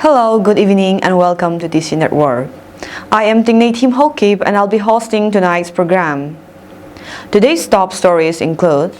Hello, good evening, and welcome to DC Network. I am Tingnay Team Hokib, and I'll be hosting tonight's program. Today's top stories include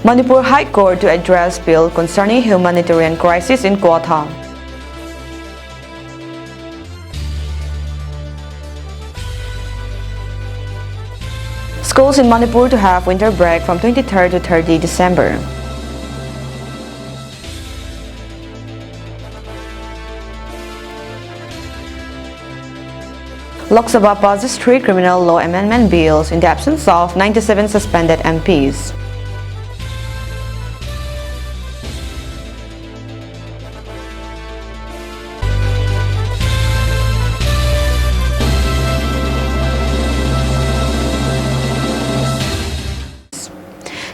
Manipur High Court to address bill concerning humanitarian crisis in Quetta. Schools in Manipur to have winter break from 23rd to 30 December. Lok Sabha passes street criminal law amendment bills in the absence of 97 suspended MPs.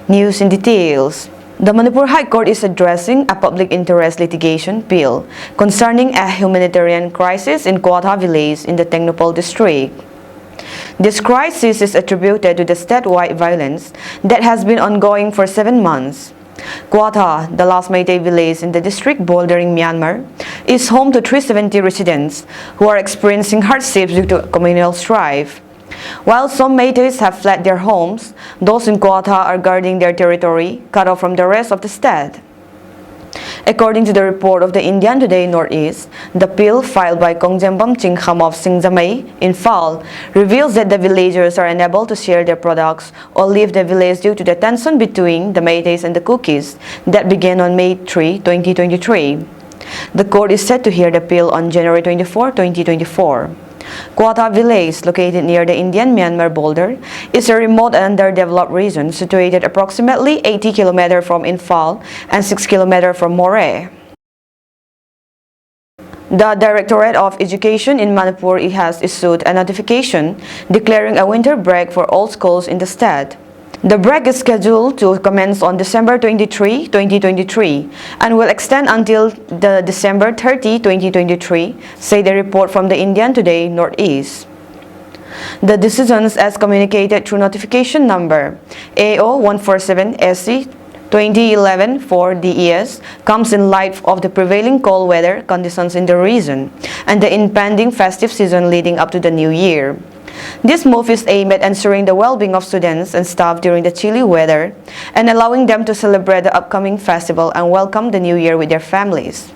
News in details. The Manipur High Court is addressing a public interest litigation bill concerning a humanitarian crisis in Quetta village in the Tengnoupal district. This crisis is attributed to the statewide violence that has been ongoing for 7 months. Quetta, the last Meitei village in the district bordering Myanmar, is home to 370 residents who are experiencing hardships due to communal strife. While some Meiteis have fled their homes, those in Quetta are guarding their territory, cut off from the rest of the state. According to the report of the Indian Today Northeast, the bill filed by Kongjambam Chingkham of Singzamei in Phal reveals that the villagers are unable to share their products or leave the village due to the tension between the Meiteis and the Kukis that began on May 3, 2023. The court is set to hear the bill on January 24, 2024. Quetta village, located near the Indian-Myanmar border, is a remote and underdeveloped region situated approximately 80 km from Imphal and 6 km from Moreh. The Directorate of Education in Manipur has issued a notification declaring a winter break for all schools in the state. The break is scheduled to commence on December 23, 2023 and will extend until the December 30, 2023, say the report from the Indian Today Northeast. The decisions, as communicated through notification number AO147SC 2011-4 DES, comes in light of the prevailing cold weather conditions in the region and the impending festive season leading up to the new year. This move is aimed at ensuring the well-being of students and staff during the chilly weather and allowing them to celebrate the upcoming festival and welcome the new year with their families.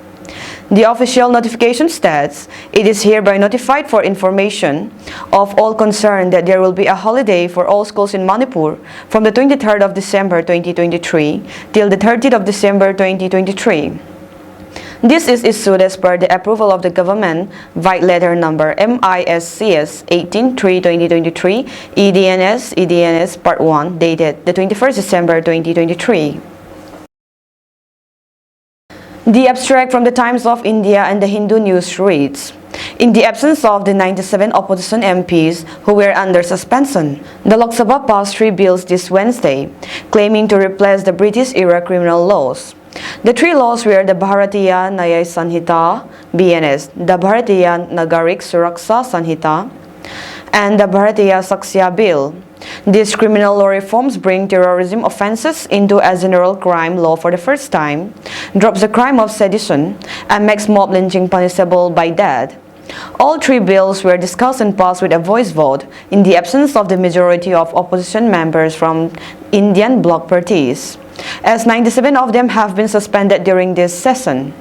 The official notification states, "It is hereby notified for information of all concerned that there will be a holiday for all schools in Manipur from the 23rd of December 2023 till the 30th of December 2023. This is issued as per the approval of the government White Letter number MISCS 18-3-2023 EDNS Part 1 dated the 21st December 2023. The abstract from the Times of India and the Hindu News reads, "In the absence of the 97 opposition MPs who were under suspension, the Lok Sabha passed 3 bills this Wednesday, claiming to replace the British-era criminal laws. The 3 laws were the Bharatiya Nyaya Sanhita (BNS), the Bharatiya Nagarik Suraksha Sanhita, and the Bharatiya Saksya Bill. These criminal law reforms bring terrorism offenses into a general crime law for the first time, drops the crime of sedition, and makes mob lynching punishable by death. All 3 bills were discussed and passed with a voice vote in the absence of the majority of opposition members from Indian bloc parties, as 97 of them have been suspended during this session."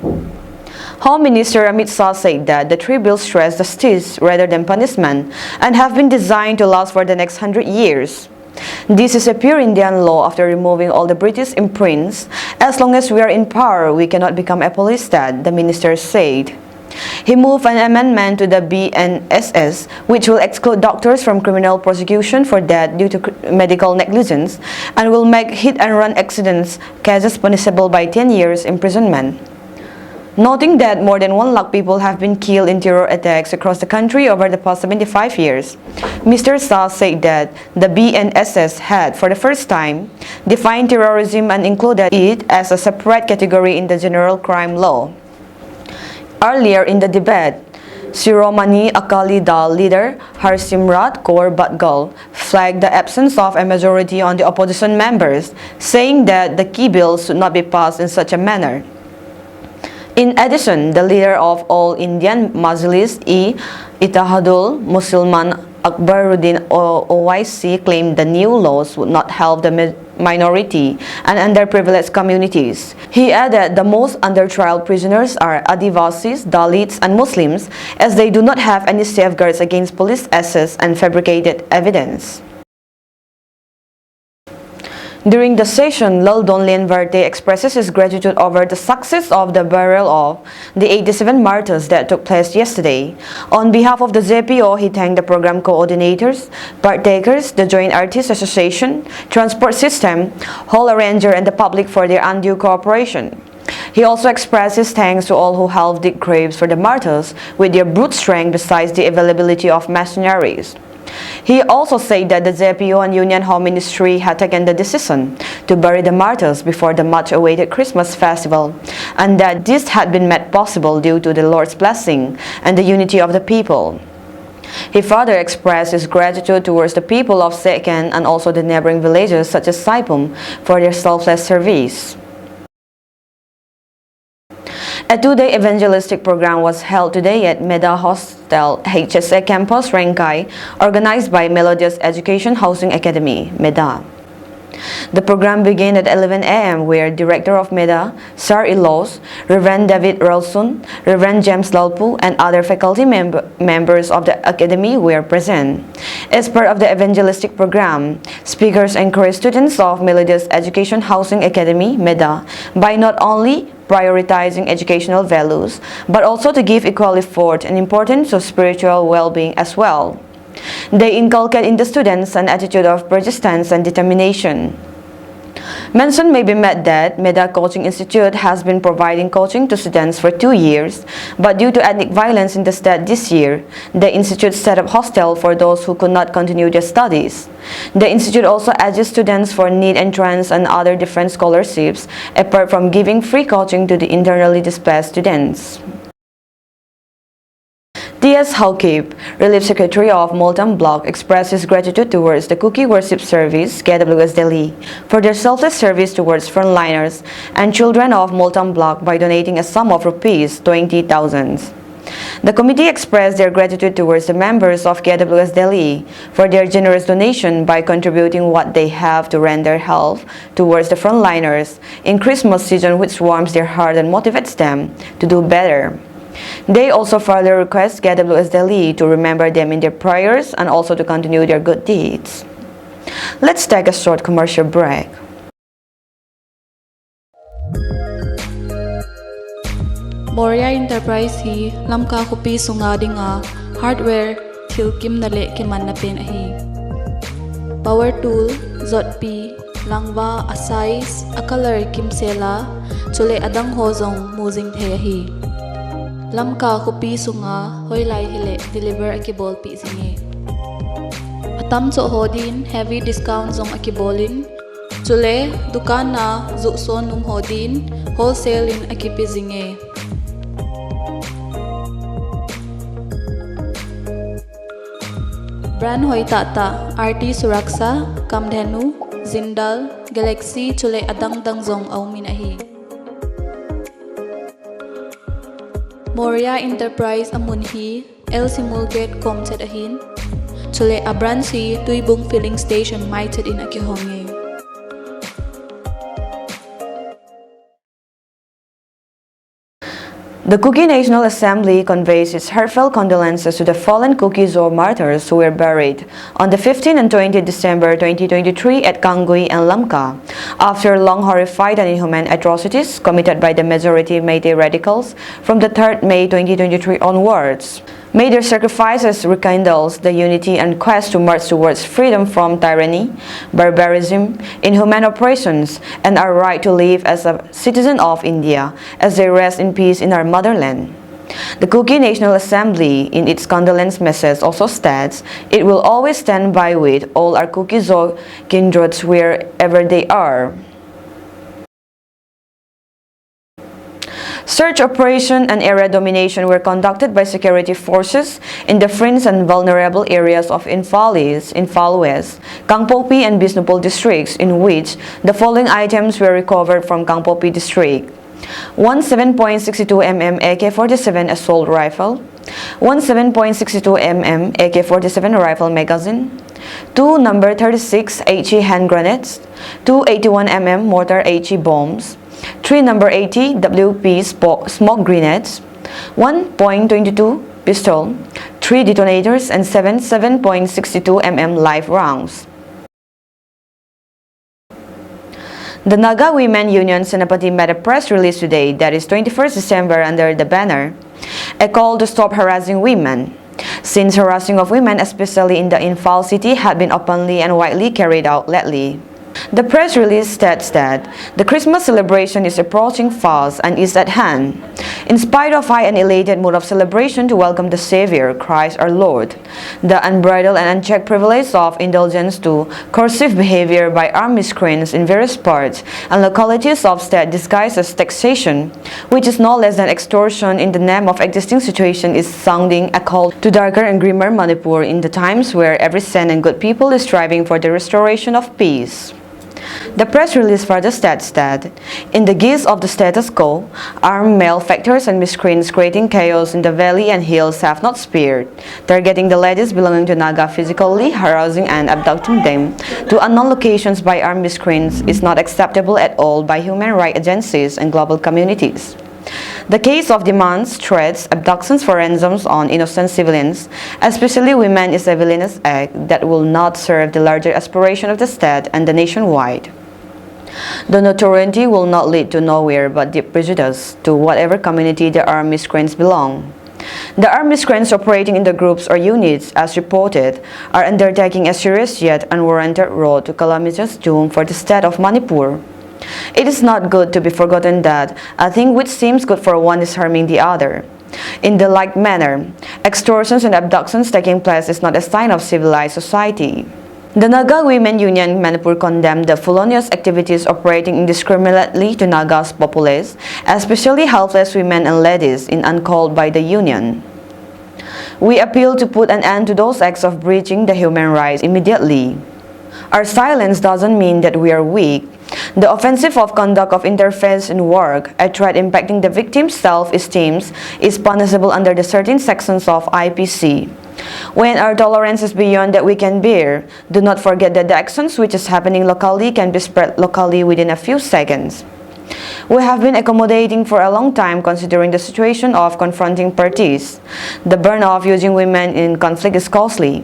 Home Minister Amit Shah said that the 3 bills stress justice rather than punishment and have been designed to last for the next 100 years. "This is a pure Indian law after removing all the British imprints. As long as we are in power, we cannot become a police state," the minister said. He moved an amendment to the BNSS which will exclude doctors from criminal prosecution for death due to medical negligence and will make hit-and-run accidents cases punishable by 10 years imprisonment. Noting that more than 1 lakh people have been killed in terror attacks across the country over the past 75 years, Mr. Shah said that the BNSS had, for the first time, defined terrorism and included it as a separate category in the general crime law. Earlier in the debate, Shiromani Akali Dal leader Harsimrat Kaur Badgal flagged the absence of a majority on the opposition members, saying that the key bills should not be passed in such a manner. In addition, the leader of All Indian Ittihadul Musliman Akbaruddin Owaisi claimed the new laws would not help the minority and underprivileged communities. He added the most under-trial prisoners are Adivasis, Dalits, and Muslims, as they do not have any safeguards against police access and fabricated evidence. During the session, Laldon Lienverte expresses his gratitude over the success of the burial of the 87 martyrs that took place yesterday. On behalf of the ZPO, he thanked the program coordinators, partakers, the Joint Artists Association, Transport System, Hall Arranger, and the public for their undue cooperation. He also expressed his thanks to all who helped dig graves for the martyrs with their brute strength besides the availability of mercenaries. He also said that the ZPO and Union Home Ministry had taken the decision to bury the martyrs before the much-awaited Christmas festival, and that this had been made possible due to the Lord's blessing and the unity of the people. He further expressed his gratitude towards the people of Seken and also the neighboring villages such as Saipum for their selfless service. A two-day evangelistic program was held today at Meda Hostel HSA Campus, Rengkai, organized by Melodious Education Housing Academy, Meda. The program began at 11 a.m. where Director of Meda, Sir Ilos, Reverend David Rolson, Reverend James Lalpu, and other faculty members of the Academy were present. As part of the evangelistic program, speakers encouraged students of Melodious Education Housing Academy, Meda, by not only prioritizing educational values, but also to give equally forth and importance to spiritual well-being as well. They inculcate in the students an attitude of persistence and determination. Mention may be made that Meda Coaching Institute has been providing coaching to students for 2 years, but due to ethnic violence in the state this year, the institute set up hostel for those who could not continue their studies. The institute also edges students for NEET entrance and other different scholarships, apart from giving free coaching to the internally displaced students. T.S. Haukip, Relief Secretary of Multan Block, expressed his gratitude towards the Cookie Worship Service, KWS Delhi, for their selfless service towards frontliners and children of Multan Block by donating a sum of Rs 20,000. The committee expressed their gratitude towards the members of KWS Delhi for their generous donation by contributing what they have to render help towards the frontliners in Christmas season, which warms their heart and motivates them to do better. They also further request KWS Delhi to remember them in their prayers and also to continue their good deeds. Let's take a short commercial break. Moria Enterprise hi lamka kopi sunga dinga hardware thil kim na le kiman na pen hi power tool zotpi langwa asais a color kim sela chule adang hozong muzing the hi lamka kopi sunga hoilai hile deliver akibol pi singe atam cho hodin heavy discount zong akibolin chule dukan na zu son num hodin wholesale in akipi zinge brand hoi tata RT Suraksha Kamdhenu Zindal Galaxy chule adang dang zong aumin ahi Moria Enterprise amunhi El Simulgate Comchet ahin chule abransi tuibung filling station maited in akihonge The Kuki National Assembly conveys its heartfelt condolences to the fallen Kuki Zo martyrs who were buried on the 15th and 20th December 2023 at Kangui and Lamka after long horrified and inhuman atrocities committed by the majority Meitei radicals from the 3rd May 2023 onwards. May their sacrifices rekindle the unity and quest to march towards freedom from tyranny, barbarism, inhuman oppressions, and our right to live as a citizen of India as they rest in peace in our motherland. The Kuki National Assembly, in its condolence message, also states it will always stand by with all our Kuki Zo kindreds wherever they are. Search operation and area domination were conducted by security forces in the fringe and vulnerable areas of Imphal East, Imphal West, Kangpopi and Bisnupol districts, in which the following items were recovered from Kangpopi district: one 7.62 mm AK-47 assault rifle, one 7.62 mm AK-47 rifle magazine, two number 36 HE hand grenades, two 81 mm mortar HE bombs, three number 80 WP smoke grenades, one .22 pistol, three detonators, and seven 7.62 mm live rounds. The Naga Women Union Senapati made a press release today that is 21st December under the banner, a call to stop harassing women, since harassing of women, especially in the Imphal city, had been openly and widely carried out lately. The press release states that the Christmas celebration is approaching fast and is at hand. In spite of high and elated mood of celebration to welcome the Savior, Christ our Lord, the unbridled and unchecked privilege of indulgence to coercive behavior by armed miscreants in various parts and localities of state disguised as taxation, which is no less than extortion in the name of existing situation, is sounding a call to darker and grimmer Manipur in the times where every sane and good people is striving for the restoration of peace. The press release further states that, in the guise of the status quo, armed malefactors and miscreants creating chaos in the valley and hills have not spared, targeting the ladies belonging to Naga physically, harassing and abducting them to unknown locations by armed miscreants is not acceptable at all by human rights agencies and global communities. The case of demands, threats, abductions for ransoms on innocent civilians, especially women, is a villainous act that will not serve the larger aspiration of the state and the nationwide. The notoriety will not lead to nowhere but deep prejudice to whatever community the armed miscreants belong. The armed miscreants operating in the groups or units, as reported, are undertaking a serious yet unwarranted road to calamitous doom for the state of Manipur. It is not good to be forgotten that a thing which seems good for one is harming the other. In the like manner, extortions and abductions taking place is not a sign of civilized society. The Naga Women Union Manipur condemned the felonious activities operating indiscriminately to Naga's populace, especially helpless women and ladies, in uncalled by the union. We appeal to put an end to those acts of breaching the human rights immediately. Our silence doesn't mean that we are weak. The offensive of conduct of interference in work, a threat impacting the victim's self-esteem, is punishable under the certain sections of IPC. When our tolerance is beyond that we can bear, do not forget that the actions which is happening locally can be spread locally within a few seconds. We have been accommodating for a long time considering the situation of confronting parties. The burden of using women in conflict is costly.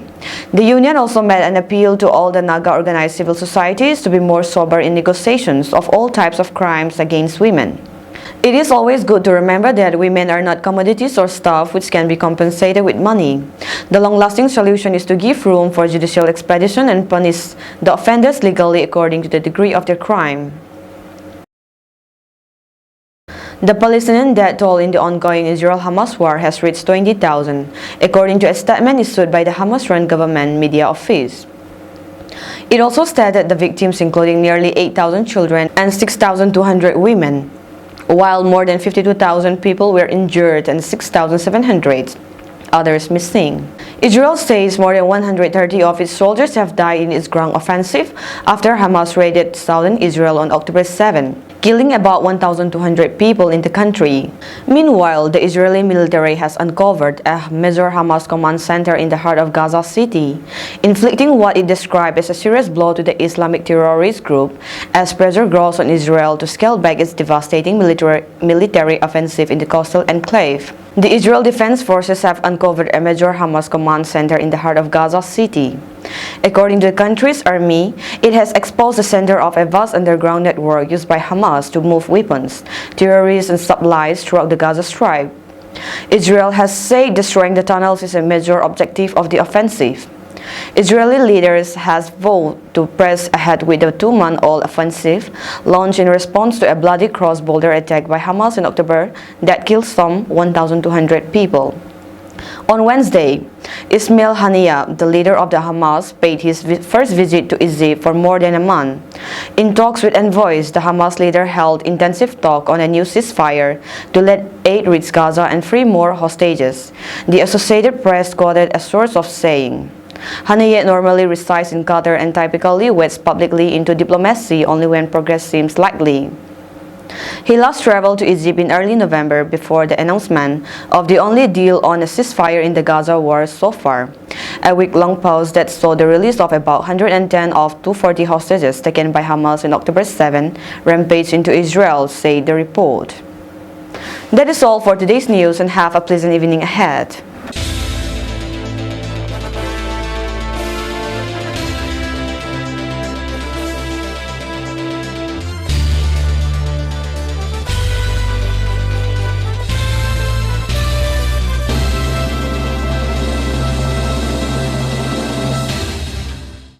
The union also made an appeal to all the Naga organized civil societies to be more sober in negotiations of all types of crimes against women. It is always good to remember that women are not commodities or stuff which can be compensated with money. The long-lasting solution is to give room for judicial expedition and punish the offenders legally according to the degree of their crime. The Palestinian death toll in the ongoing Israel-Hamas war has reached 20,000, according to a statement issued by the Hamas-run government media office. It also stated the victims including nearly 8,000 children and 6,200 women, while more than 52,000 people were injured and 6,700 others missing. Israel says more than 130 of its soldiers have died in its ground offensive after Hamas raided southern Israel on October 7, killing about 1,200 people in the country. Meanwhile, the Israeli military has uncovered a major Hamas command center in the heart of Gaza City, inflicting what it described as a serious blow to the Islamic terrorist group as pressure grows on Israel to scale back its devastating military offensive in the coastal enclave. The Israel Defense Forces have uncovered a major Hamas command center in the heart of Gaza City. According to the country's army, it has exposed the center of a vast underground network used by Hamas to move weapons, terrorists, and supplies throughout the Gaza Strip. Israel has said destroying the tunnels is a major objective of the offensive. Israeli leaders have vowed to press ahead with the 2-month-old offensive launched in response to a bloody cross-border attack by Hamas in October that killed some 1,200 people. On Wednesday, Ismail Haniyeh, the leader of the Hamas, paid his first visit to Egypt for more than a month. In talks with envoys, the Hamas leader held intensive talk on a new ceasefire to let aid reach Gaza and free more hostages. The Associated Press quoted a source of saying, Haniyeh normally resides in Qatar and typically wades publicly into diplomacy only when progress seems likely. He last traveled to Egypt in early November before the announcement of the only deal on a ceasefire in the Gaza war so far, a week-long pause that saw the release of about 110 of 240 hostages taken by Hamas on October 7 rampage into Israel, said the report. That is all for today's news, and have a pleasant evening ahead.